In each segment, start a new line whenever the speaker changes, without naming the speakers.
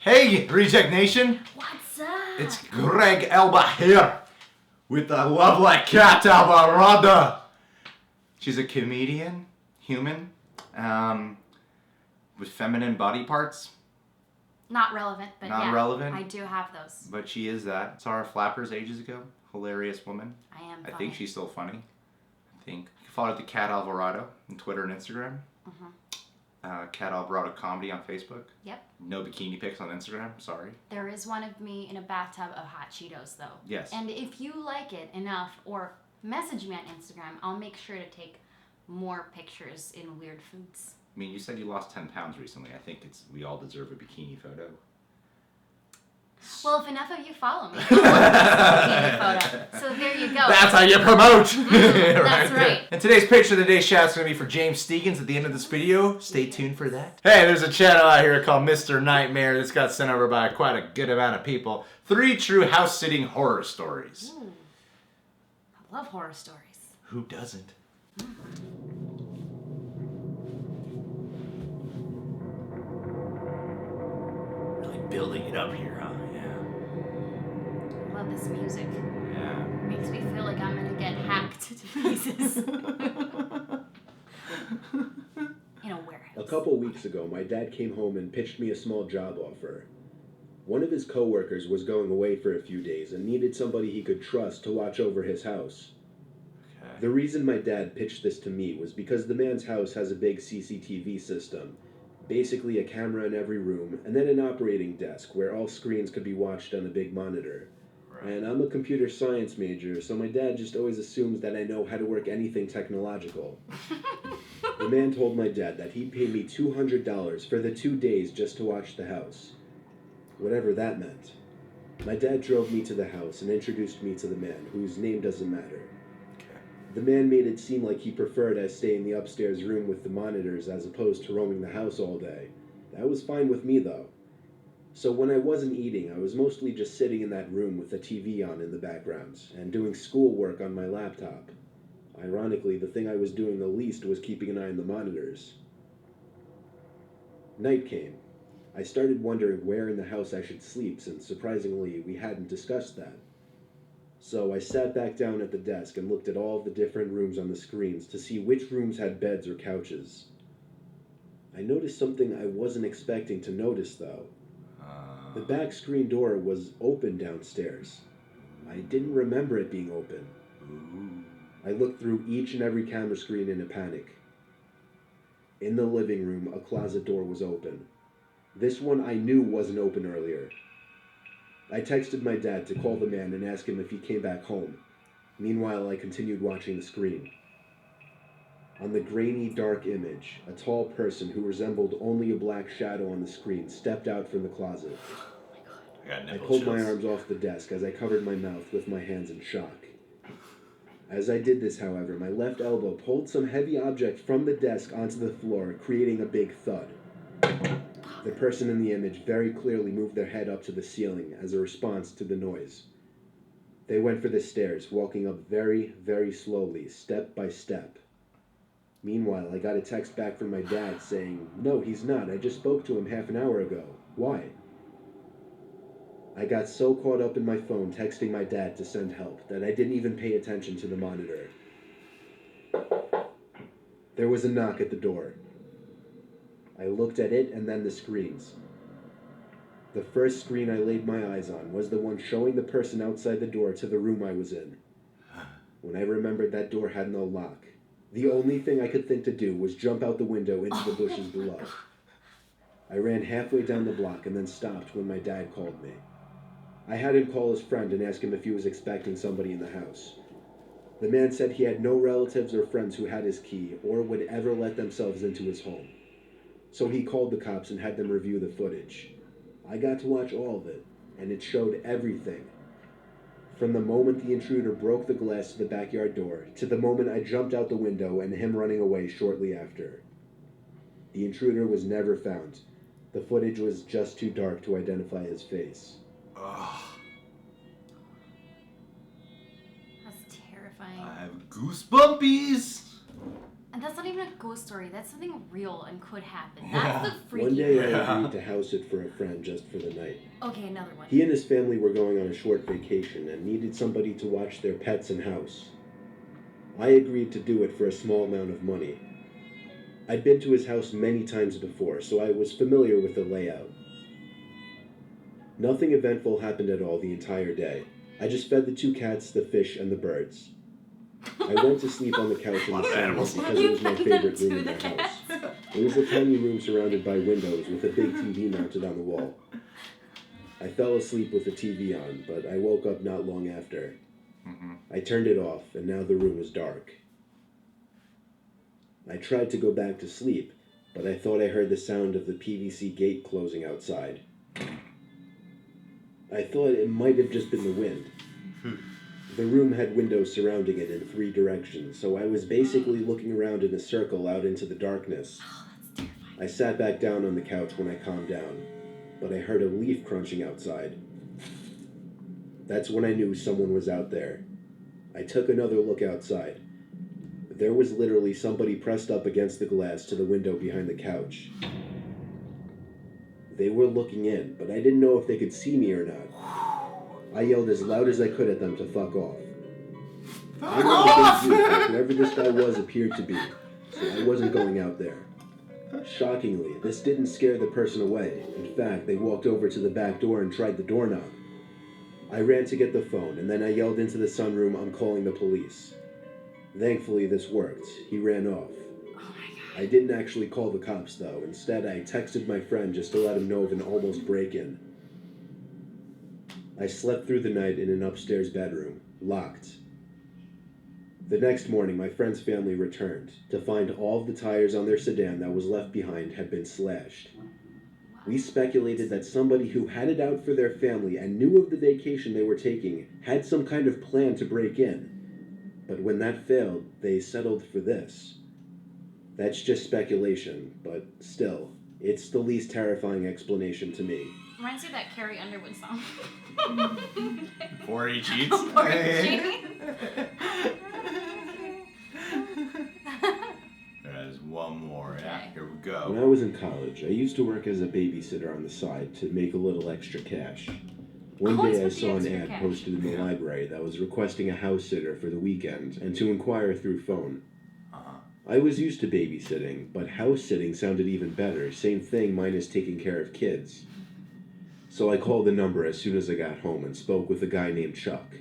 Hey, Reject Nation!
What's up?
It's Greg Elba here with the lovely cat Alvarado. She's a comedian, human, with feminine body parts.
Not relevant, but
Not
yeah,
relevant.
I do have those.
But she is that. Saw her Flappers ages ago. Hilarious woman.
I am funny.
I think she's still funny. I think. You can follow the cat Alvarado on Twitter and Instagram. Cat Alvarado Comedy on Facebook.
Yep.
No bikini pics on Instagram. Sorry.
There is one of me in a bathtub of hot Cheetos, though.
Yes.
And if you like it enough, or message me on Instagram, I'll make sure to take more pictures in weird foods.
I mean, you said you lost 10 pounds recently. I think we all deserve a bikini photo.
Well, if enough of you follow me, I'll take a photo. So there you go.
That's how you promote.
That's right.
And today's picture of the day shout is going to be for James Steegans at the end of this video. Stay tuned for that. Hey, there's a channel out here called Mr. Nightmare that's got sent over by quite a good amount of people. 3 true house-sitting horror stories.
Ooh. I love horror stories.
Who doesn't? Really building it up here, huh?
I love this music.
Yeah.
Makes me feel like I'm gonna get hacked to pieces. In a warehouse.
A couple weeks ago, my dad came home and pitched me a small job offer. One of his coworkers was going away for a few days and needed somebody he could trust to watch over his house.
Okay.
The reason my dad pitched this to me was because the man's house has a big CCTV system, basically a camera in every room, and then an operating desk where all screens could be watched on a big monitor.
Right.
And I'm a computer science major, so my dad just always assumes that I know how to work anything technological. The man told my dad that he'd pay me $200 for the 2 days just to watch the house. Whatever that meant. My dad drove me to the house and introduced me to the man, whose name doesn't matter.
Okay.
The man made it seem like he preferred I stay in the upstairs room with the monitors as opposed to roaming the house all day. That was fine with me, though. So when I wasn't eating, I was mostly just sitting in that room with the TV on in the background, and doing schoolwork on my laptop. Ironically, the thing I was doing the least was keeping an eye on the monitors. Night came. I started wondering where in the house I should sleep, since surprisingly, we hadn't discussed that. So I sat back down at the desk and looked at all of the different rooms on the screens to see which rooms had beds or couches. I noticed something I wasn't expecting to notice, though. The back screen door was open downstairs. I didn't remember it being open. I looked through each and every camera screen in a panic. In the living room, a closet door was open. This one I knew wasn't open earlier. I texted my dad to call the man and ask him if he came back home. Meanwhile, I continued watching the screen. On the grainy, dark image, a tall person who resembled only a black shadow on the screen stepped out from the closet. I pulled my arms off the desk as I covered my mouth with my hands in shock. As I did this, however, my left elbow pulled some heavy object from the desk onto the floor, creating a big thud. The person in the image very clearly moved their head up to the ceiling as a response to the noise. They went for the stairs, walking up very, very slowly, step by step. Meanwhile, I got a text back from my dad saying, "No, he's not. I just spoke to him half an hour ago. Why?" I got so caught up in my phone texting my dad to send help that I didn't even pay attention to the monitor. There was a knock at the door. I looked at it and then the screens. The first screen I laid my eyes on was the one showing the person outside the door to the room I was in. When I remembered that door had no lock, the only thing I could think to do was jump out the window into the bushes below. I ran halfway down the block and then stopped when my dad called me. I had him call his friend and ask him if he was expecting somebody in the house. The man said he had no relatives or friends who had his key or would ever let themselves into his home. So he called the cops and had them review the footage. I got to watch all of it, and it showed everything. From the moment the intruder broke the glass to the backyard door, to the moment I jumped out the window and him running away shortly after. The intruder was never found. The footage was just too dark to identify his face.
Ugh.
That's terrifying.
I have goosebumpies.
And that's not even a ghost story. That's something real and could happen. That's the freaky
One day I
Yeah.
agreed to house sit for a friend just for the night.
Okay, another one.
He and his family were going on a short vacation and needed somebody to watch their pets and house. I agreed to do it for a small amount of money. I'd been to his house many times before, so I was familiar with the layout. Nothing eventful happened at all the entire day. I just fed the 2 cats, the fish, and the birds. I went to sleep on the couch in
Lot
the
of
sunroom
animals.
because it was my
You fed
favorite
them
room in
to
the
the
house.
cats.
It was a tiny room surrounded by windows with a big TV mounted on the wall. I fell asleep with the TV on, but I woke up not long after. I turned it off, and now the room was dark. I tried to go back to sleep, but I thought I heard the sound of the PVC gate closing outside. I thought it might have just been the wind. The room had windows surrounding it in 3 directions, so I was basically looking around in a circle out into the darkness.
Oh, that's terrifying.
I sat back down on the couch when I calmed down, but I heard a leaf crunching outside. That's when I knew someone was out there. I took another look outside. There was literally somebody pressed up against the glass to the window behind the couch. They were looking in, but I didn't know if they could see me or not. I yelled as loud as I could at them to fuck off. I know what they do, but whoever this guy was appeared to be, so I wasn't going out there. Shockingly, this didn't scare the person away. In fact, they walked over to the back door and tried the doorknob. I ran to get the phone, and then I yelled into the sunroom, "I'm calling the police." Thankfully, this worked. He ran off.
Oh my god.
I didn't actually call the cops, though. Instead, I texted my friend just to let him know of an almost break-in. I slept through the night in an upstairs bedroom, locked. The next morning, my friend's family returned to find all of the tires on their sedan that was left behind had been slashed. We speculated that somebody who had it out for their family and knew of the vacation they were taking had some kind of plan to break in. But when that failed, they settled for this. That's just speculation, but still, it's the least terrifying explanation to me.
Reminds me of that Carrie Underwood song.
Before he cheats.
Before he cheats.
There's one more. Yeah,
Okay.
here we
When I
go.
was in college, I used to work as a babysitter on the side to make a little extra cash. One
Always
day I
with the
saw an
extra
ad
cash.
posted in the
Yeah.
library that was requesting a house sitter for the weekend and to inquire through phone.
Uh-huh.
I was used to babysitting, but house sitting sounded even better. Same thing minus taking care of kids. So I called the number as soon as I got home and spoke with a guy named Chuck.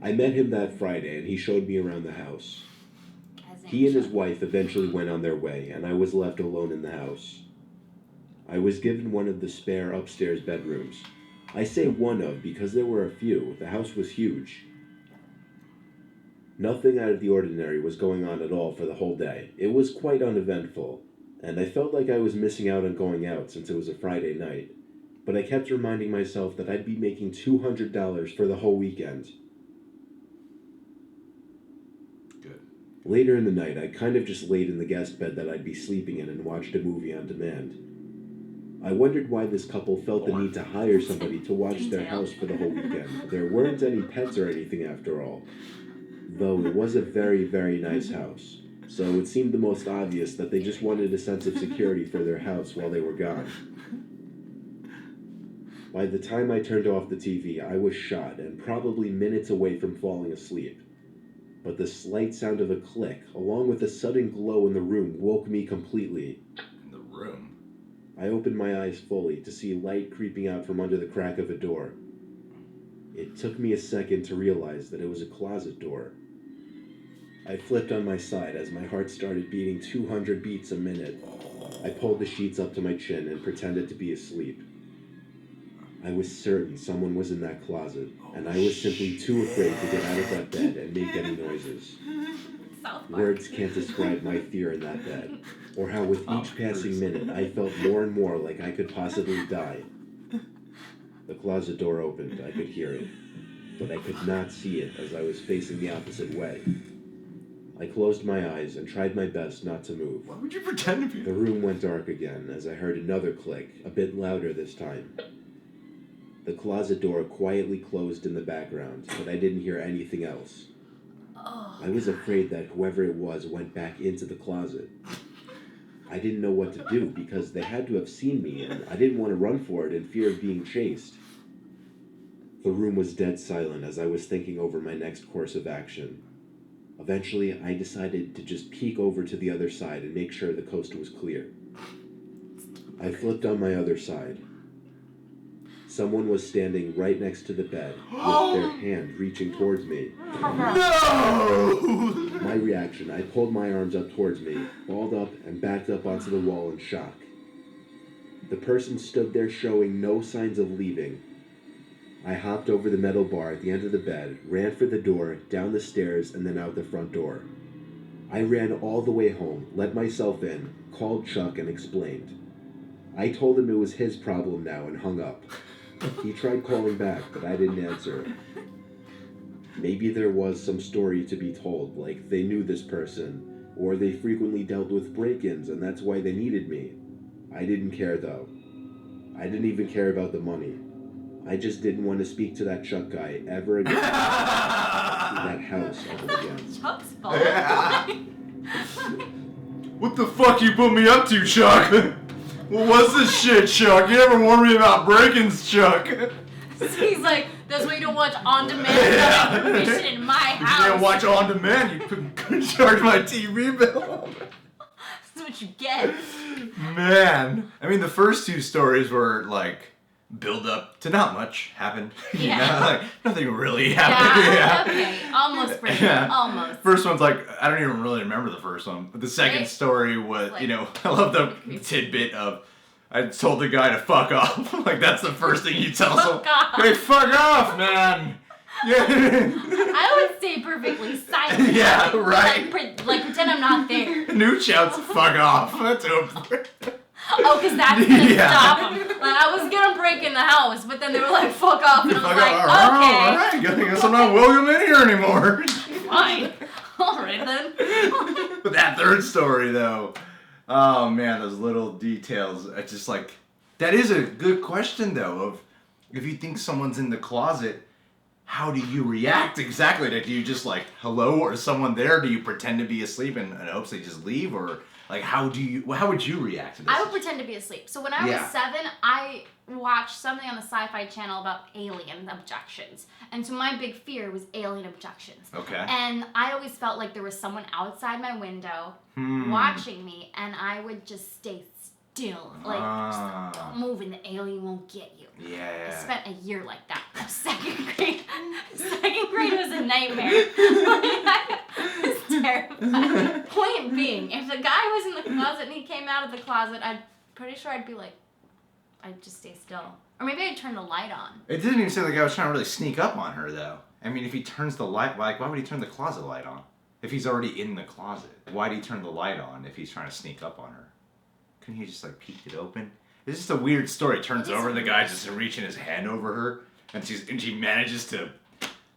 I met him that Friday and he showed me around the house.
As in
He and his
Chuck.
wife eventually went on their way and I was left alone in the house. I was given one of the spare upstairs bedrooms. I say one of because there were a few. The house was huge. Nothing out of the ordinary was going on at all for the whole day. It was quite uneventful, and I felt like I was missing out on going out since it was a Friday night. But I kept reminding myself that I'd be making $200 for the whole weekend.
Good.
Later in the night, I kind of just laid in the guest bed that I'd be sleeping in and watched a movie on demand. I wondered why this couple felt the need to hire somebody to watch their house for the whole weekend. There weren't any pets or anything after all. Though it was a very, very nice house. So it seemed the most obvious that they just wanted a sense of security for their house while they were gone. By the time I turned off the TV, I was shot and probably minutes away from falling asleep. But the slight sound of a click, along with a sudden glow in the room, woke me completely.
In the room.
I opened my eyes fully to see light creeping out from under the crack of a door. It took me a second to realize that it was a closet door. I flipped on my side as my heart started beating 200 beats a minute. I pulled the sheets up to my chin and pretended to be asleep. I was certain someone was in that closet, and I was simply too afraid to get out of that bed and make any noises.
South Park.
Words can't describe my fear in that bed, or how with each passing minute I felt more and more like I could possibly die. The closet door opened, I could hear it, but I could not see it as I was facing the opposite way. I closed my eyes and tried my best not to move.
Why would you pretend to be?
The room went dark again as I heard another click, a bit louder this time. The closet door quietly closed in the background, but I didn't hear anything else.
Oh.
I was afraid that whoever it was went back into the closet. I didn't know what to do because they had to have seen me, and I didn't want to run for it in fear of being chased. The room was dead silent as I was thinking over my next course of action. Eventually, I decided to just peek over to the other side and make sure the coast was clear. I flipped on my other side. Someone was standing right next to the bed with their hand reaching towards me.
No!
My reaction, I pulled my arms up towards me, balled up, and backed up onto the wall in shock. The person stood there showing no signs of leaving. I hopped over the metal bar at the end of the bed, ran for the door, down the stairs, and then out the front door. I ran all the way home, let myself in, called Chuck, and explained. I told him it was his problem now and hung up. He tried calling back, but I didn't answer. Maybe there was some story to be told, like they knew this person, or they frequently dealt with break-ins and that's why they needed me. I didn't care though. I didn't even care about the money. I just didn't want to speak to that Chuck guy ever again. That house ever again.
Chuck's fault.
What the fuck you put me up to, Chuck? Well, what's this shit, Chuck? You never warned me about break-ins, Chuck.
He's like, that's why you don't watch on-demand information in my house.
You can't watch on demand. You couldn't charge my TV bill.
That's what you get.
Man, I mean, the first two stories were like build up to not much happened. You know, like nothing really happened.
Yeah. Okay. Almost pretty.
Yeah.
Almost.
First one's like I don't even really remember the first one, but the second story was
like,
you know I love the tidbit of I told the guy to fuck off. Like that's the first thing you tell someone. Hey, fuck off, man. Yeah.
I would stay perfectly silent.
Yeah, right.
Like pretend I'm not there.
New shouts, fuck off. That's over.
Oh, because that's gonna stop them. Like, I was gonna break in the house, but then they were like, fuck off. And I was like, okay.
Alright, I guess I'm not welcome in here anymore.
Fine. Alright then.
But that third story, though. Oh, man, those little details. It's just like, that is a good question, though, of if you think someone's in the closet, how do you react exactly? Do you just like, hello, or is someone there? Do you pretend to be asleep and hopes they just leave? Or like, how would you react to this?
I would pretend to be asleep. So when I was 7, I watched something on the Sci-Fi Channel about alien abductions. And so my big fear was alien abductions.
Okay.
And I always felt like there was someone outside my window watching me, and I would just stay still. Like, just don't move and the alien won't get you.
Yeah.
I spent a year like that. Second grade was a nightmare. It was terrifying. Point being, if the guy was in the closet and he came out of the closet, I'm pretty sure I'd be like, I'd just stay still. Or maybe I'd turn the light on.
It didn't even seem like I was trying to really sneak up on her, though. I mean, if he turns the light, like, why would he turn the closet light on? If he's already in the closet, why'd he turn the light on if he's trying to sneak up on her? Couldn't he just, like, peek it open? It's just a weird story. It turns over, and the guy's just reaching his hand over her, and she manages to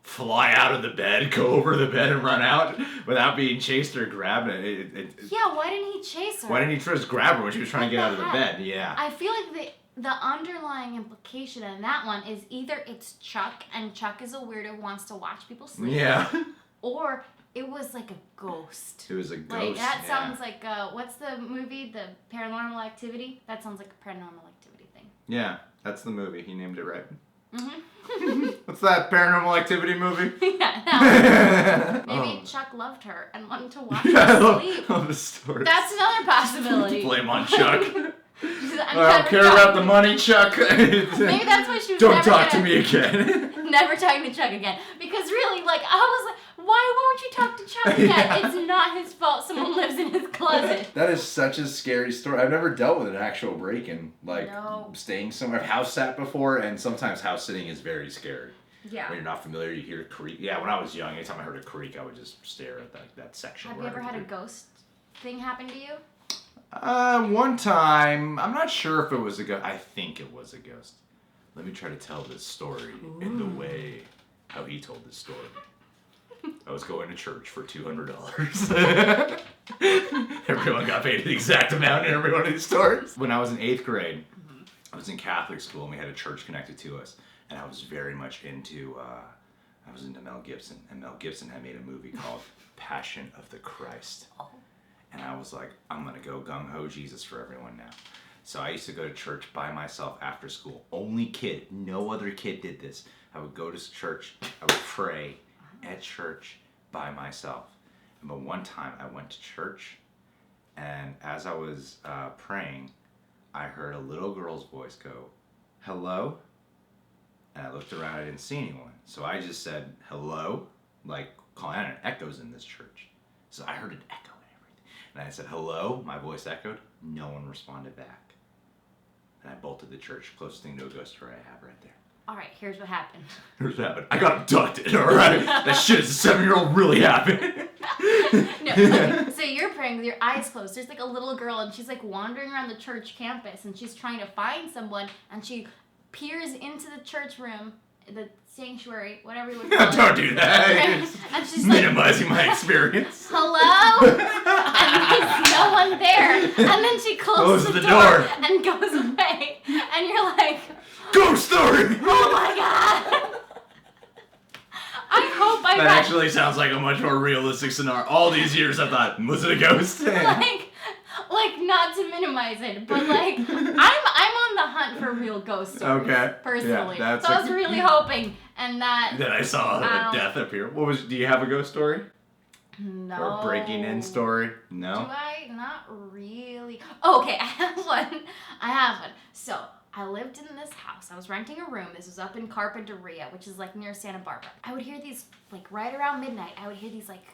fly out of the bed, go over the bed, and run out without being chased or grabbed.
Yeah, why didn't he chase her?
Why didn't he just grab her when she was trying to get out of the bed? Yeah.
I feel like the underlying implication in that one is either it's Chuck, and Chuck is a weirdo who wants to watch people sleep.
Yeah.
Or it was like a ghost.
It was a ghost.
Like, that sounds like, what's the movie? The Paranormal Activity? That sounds like a Paranormal Activity thing.
Yeah, that's the movie. He named it right.
Mm-hmm.
What's that Paranormal Activity movie?
Yeah, no. Maybe Chuck loved her and wanted to watch her sleep.
I love the story.
That's another possibility.
Blame on Chuck.
I
don't care about the money, Chuck.
Maybe that's why she was
Don't talk to me again.
Never talking to Chuck again. Because really, like, I was like, why won't you talk to Chuck again?
Yeah.
It's not his fault someone lives in his closet.
That is such a scary story. I've never dealt with an actual break-in, like staying somewhere. I've house sat before, and sometimes house sitting is very scary.
Yeah.
When you're not familiar, you hear a creak. Yeah, when I was young, anytime I heard a creak, I would just stare at that section.
Have you ever had a ghost thing happen to you?
One time, I'm not sure if it was a ghost. I think it was a ghost. Let me try to tell this story in the way how he told this story. I was going to church for $200. Everyone got paid the exact amount in every one of these stories. When I was in 8th grade, I was in Catholic school and we had a church connected to us. And I was very much into I was into Mel Gibson, and Mel Gibson had made a movie called Passion of the Christ.
Oh.
And I was like, I'm going to go gung-ho Jesus for everyone now. So I used to go to church by myself after school. Only kid. No other kid did this. I would go to church. I would pray at church by myself. But one time I went to church, and as I was praying, I heard a little girl's voice go, hello? And I looked around, I didn't see anyone. So I just said, hello? Like, calling out, and it echoes in this church. So I heard an echo and everything. And I said, hello? My voice echoed. No one responded back. And I bolted the church. Closest thing to a ghost story I have right there.
All right, here's what happened.
Here's what happened. I got abducted, all right? That shit as a 7-year-old really happened.
No, okay, so you're praying with your eyes closed. There's like a little girl, and she's like wandering around the church campus, and she's trying to find someone, and she peers into the church room, the sanctuary, whatever you would call it.
Don't do that.
And she's like,
minimizing my experience.
hello? And there's no one there. And then she closes the door and goes away. And you're like,
Ghost story!
oh my god! I hope I
That
got
actually sounds like a much more realistic scenario. All these years I thought, was it a ghost?
like not to minimize it, but like I'm on the hunt for real ghost stories.
Okay.
Personally.
Yeah, that's
so I was really hoping, and that
Then I saw a death appear. Do you have a ghost story?
no.
Or a breaking in story?
Do
No?
I? Not really. Oh, okay, I have one. So, I lived in this house. I was renting a room. This was up in Carpinteria, which is like near Santa Barbara. I would hear these, like right around midnight, I would hear these like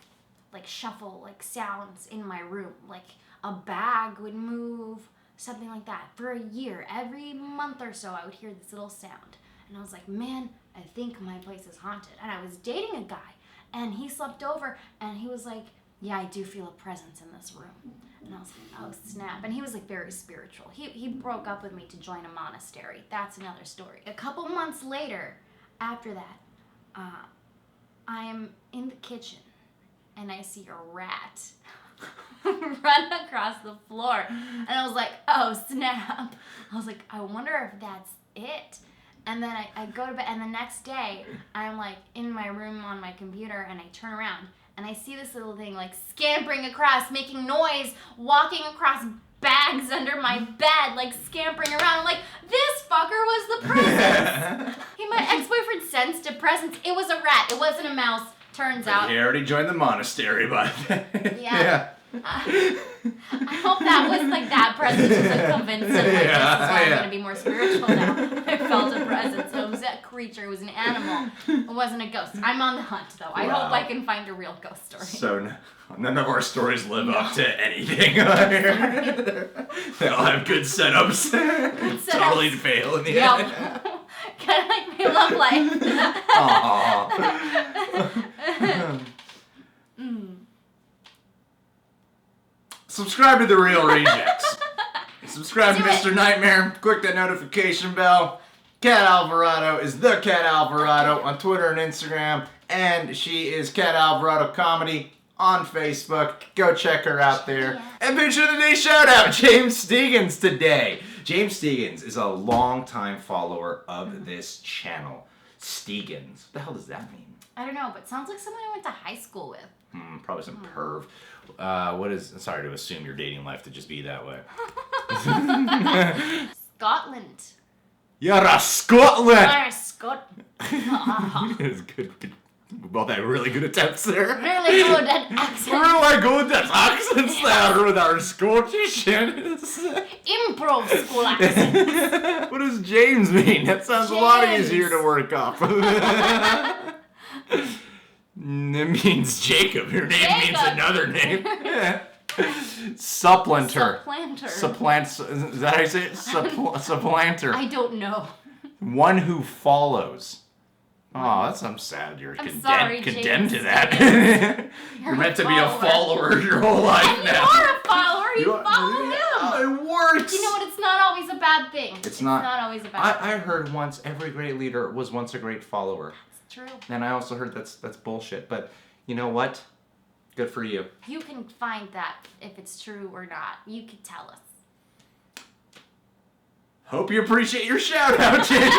shuffle, like sounds in my room. Like a bag would move, something like that. For a year, every month or so, I would hear this little sound. And I was like, man, I think my place is haunted. And I was dating a guy, and he slept over, and he was like, yeah, I do feel a presence in this room. And I was like, oh, snap. And he was like very spiritual. He broke up with me to join a monastery. That's another story. A couple months later, after that, I'm in the kitchen, and I see a rat run across the floor. And I was like, oh, snap. I was like, I wonder if that's it. And then I go to bed, and the next day, I'm like in my room on my computer, and I turn around, and I see this little thing like scampering across, making noise, walking across bags under my bed, like scampering around. I'm like, this fucker was the presence. My ex-boyfriend sensed a presence. It was a rat. It wasn't a mouse. Turns out.
He already joined the monastery by then.
Yeah. I hope that was like that presence was like convinced of like, this is why I'm gonna be more spiritual now. I felt a presence. It was a creature. It was an animal. It wasn't a ghost. I'm on the hunt though. I hope I can find a real ghost story.
So none of our stories live up to anything. They all have good setups. Totally fail in the end.
Kind of like my love life.
Aww. Subscribe to The Real Rejects. Subscribe to Mr. Nightmare. Click that notification bell. Cat Alvarado is the Cat Alvarado on Twitter and Instagram. And she is Cat Alvarado Comedy on Facebook. Go check her out there. Yeah. And picture of the day shout out, James Steegans today. James Steegans is a longtime follower of this channel. Steegans. What the hell does that mean?
I don't know, but sounds like someone I went to high school with.
Probably some perv. Sorry to assume your dating life to just be that way.
Scotland.
You're a Scotland!
You're a Scotland.
It was good. We both had really good attempts there.
Really good at accents.
Really good at accents there with our Scottish.
Improv school accents.
What does James mean? That sounds
James.
A lot easier to work off. It means Jacob. Your name means another name. Supplanter.
Supplanter.
Is that how you say it? Supplanter.
I don't know.
One who follows. Oh, I'm sad you're condemned to that. You're meant to be a follower your whole life
and
now.
You are a follower. You follow him.
It works.
You know what? It's not always a bad thing.
It's not
always a bad thing.
I heard once every great leader was once a great follower.
That's true.
And I also heard that's bullshit. But you know what? Good for you.
You can find that if it's true or not. You can tell us.
Hope you appreciate your shout out, James.